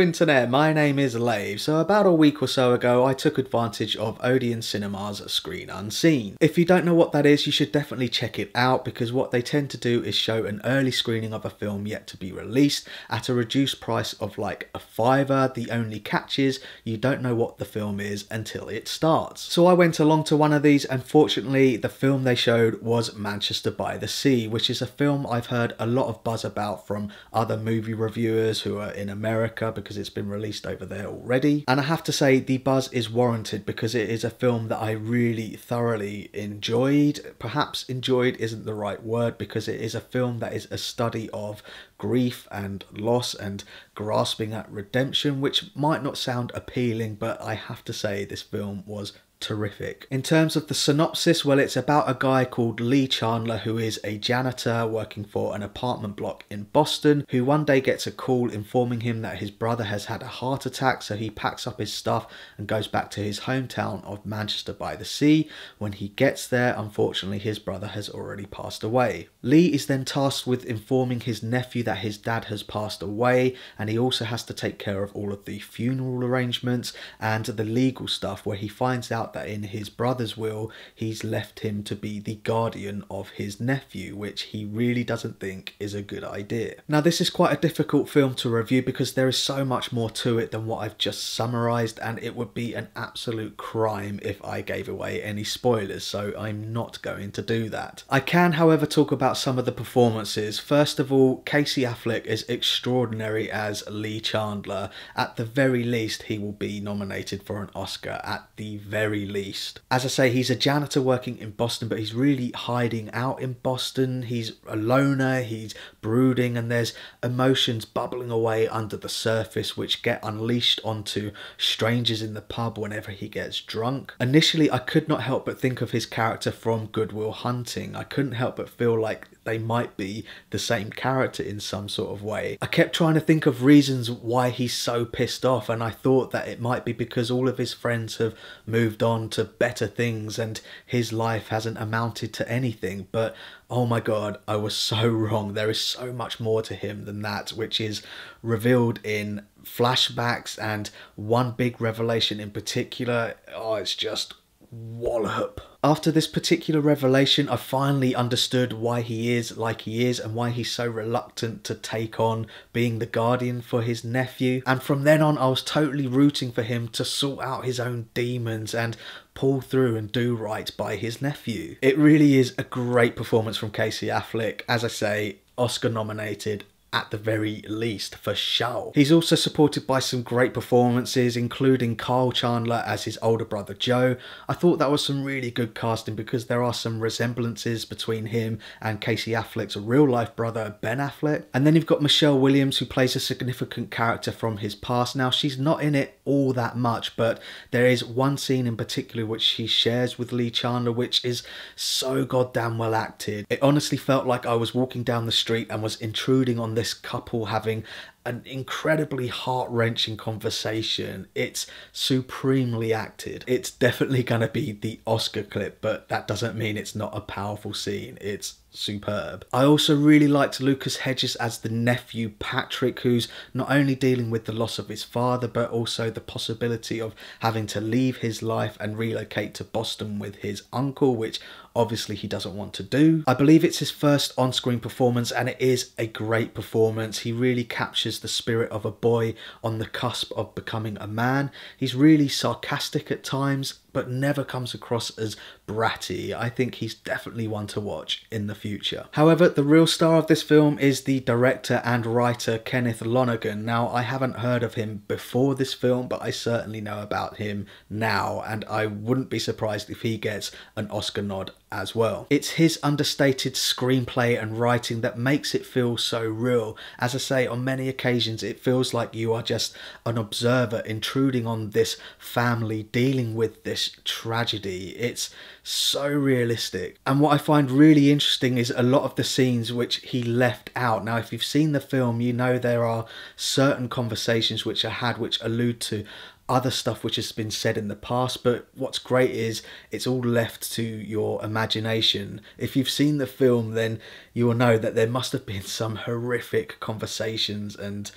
internet, my name is Lave. So about a week or so ago I took advantage of Odeon Cinema's Screen Unseen. If you don't know what that is, you should definitely check it out, because what they tend to do is show an early screening of a film yet to be released at a reduced price of like a £5. The only catch is you don't know what the film is until it starts. So I went along to one of these, and fortunately the film they showed was Manchester by the Sea, which is a film I've heard a lot of buzz about from other movie reviewers who are in America, because it's been released over there already. And I have to say the buzz is warranted, because it is a film that I really thoroughly enjoyed. Perhaps enjoyed isn't the right word, because it is a film that is a study of grief and loss and grasping at redemption, which might not sound appealing, but I have to say this film was terrific. In terms of the synopsis, well, it's about a guy called Lee Chandler, who is a janitor working for an apartment block in Boston, who one day gets a call informing him that his brother has had a heart attack. So he packs up his stuff and goes back to his hometown of Manchester by the Sea. When he gets there, unfortunately his brother has already passed away. Lee is then tasked with informing his nephew that his dad has passed away, and he also has to take care of all of the funeral arrangements and the legal stuff, where he finds out that in his brother's will he's left him to be the guardian of his nephew, which he really doesn't think is a good idea. Now this is quite a difficult film to review, because there is so much more to it than what I've just summarised, and it would be an absolute crime if I gave away any spoilers, so I'm not going to do that. I can however talk about some of the performances. First of all, Casey Affleck is extraordinary as Lee Chandler. At the very least he will be nominated for an Oscar, at the very least. As I say, he's a janitor working in Boston, but he's really hiding out in Boston. He's a loner, he's brooding, and there's emotions bubbling away under the surface which get unleashed onto strangers in the pub whenever he gets drunk. Initially I could not help but think of his character from Good Will Hunting. I couldn't help but feel like they might be the same character in some sort of way. I kept trying to think of reasons why he's so pissed off, and I thought that it might be because all of his friends have moved on to better things and his life hasn't amounted to anything. But oh my god, I was so wrong. There is so much more to him than that, which is revealed in flashbacks, and one big revelation in particular, oh, it's just wallop. After this particular revelation, I finally understood why he is like he is, and why he's so reluctant to take on being the guardian for his nephew. And from then on I was totally rooting for him to sort out his own demons and pull through and do right by his nephew. It really is a great performance from Casey Affleck. As I say, Oscar nominated at the very least, for sure. He's also supported by some great performances, including Kyle Chandler as his older brother Joe. I thought that was some really good casting, because there are some resemblances between him and Casey Affleck's real life brother Ben Affleck. And then you've got Michelle Williams, who plays a significant character from his past. Now she's not in it all that much, but there is one scene in particular which she shares with Lee Chandler which is so goddamn well acted. It honestly felt like I was walking down the street and was intruding on this couple having an incredibly heart-wrenching conversation. It's supremely acted. It's definitely gonna be the Oscar clip, but that doesn't mean it's not a powerful scene. It's superb. I also really liked Lucas Hedges as the nephew Patrick, who's not only dealing with the loss of his father, but also the possibility of having to leave his life and relocate to Boston with his uncle, which obviously he doesn't want to do. I believe it's his first on-screen performance, and it is a great performance. He really captures the spirit of a boy on the cusp of becoming a man. He's really sarcastic at times, but never comes across as bratty. I think he's definitely one to watch in the future. However, the real star of this film is the director and writer Kenneth Lonergan. Now, I haven't heard of him before this film, but I certainly know about him now, and I wouldn't be surprised if he gets an Oscar nod as well. It's his understated screenplay and writing that makes it feel so real. As I say, on many occasions it feels like you are just an observer intruding on this family dealing with this tragedy. It's so realistic. And what I find really interesting is a lot of the scenes which he left out. Now, if you've seen the film, you know there are certain conversations which are had which allude to other stuff which has been said in the past, but what's great is it's all left to your imagination. If you've seen the film, then you will know that there must have been some horrific conversations and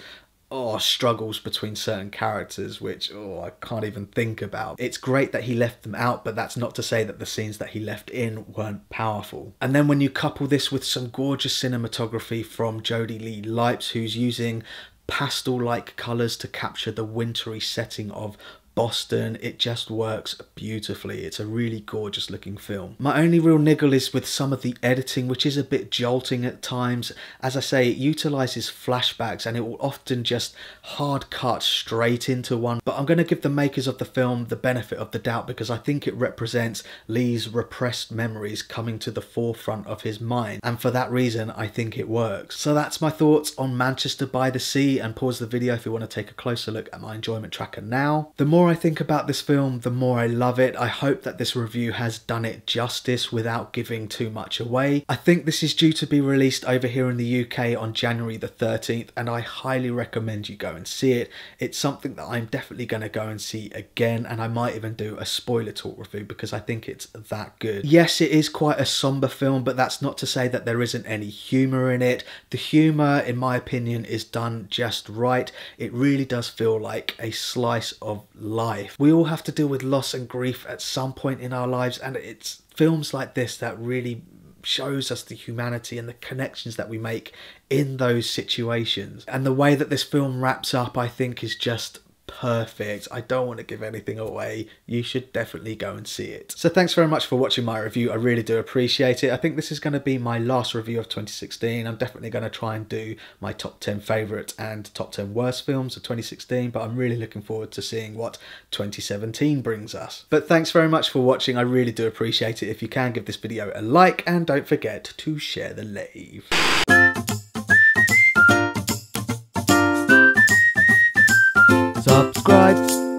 struggles between certain characters, which I can't even think about. It's great that he left them out, but that's not to say that the scenes that he left in weren't powerful. And then when you couple this with some gorgeous cinematography from Jodie Lee Lipes, who's using pastel-like colours to capture the wintry setting of Boston, it just works beautifully. It's a really gorgeous looking film. My only real niggle is with some of the editing, which is a bit jolting at times. As I say, it utilises flashbacks and it will often just hard cut straight into one. But I'm going to give the makers of the film the benefit of the doubt, because I think it represents Lee's repressed memories coming to the forefront of his mind. And for that reason, I think it works. So that's my thoughts on Manchester by the Sea, and pause the video if you want to take a closer look at my enjoyment tracker now. The more I think about this film, the more I love it. I hope that this review has done it justice without giving too much away. I think this is due to be released over here in the UK on January the 13th, and I highly recommend you go and see it. It's something that I'm definitely going to go and see again, and I might even do a spoiler talk review because I think it's that good. Yes, it is quite a somber film, but that's not to say that there isn't any humour in it. The humour, in my opinion, is done just right. It really does feel like a slice of life. We all have to deal with loss and grief at some point in our lives, and it's films like this that really shows us the humanity and the connections that we make in those situations. And the way that this film wraps up, I think, is just perfect. I don't want to give anything away. You should definitely go and see it. So thanks very much for watching my review. I really do appreciate it. I think this is going to be my last review of 2016. I'm definitely going to try and do my top 10 favourite and top 10 worst films of 2016, but I'm really looking forward to seeing what 2017 brings us. But thanks very much for watching. I really do appreciate it. If you can, give this video a like, and don't forget to share the Lave. Subscribe.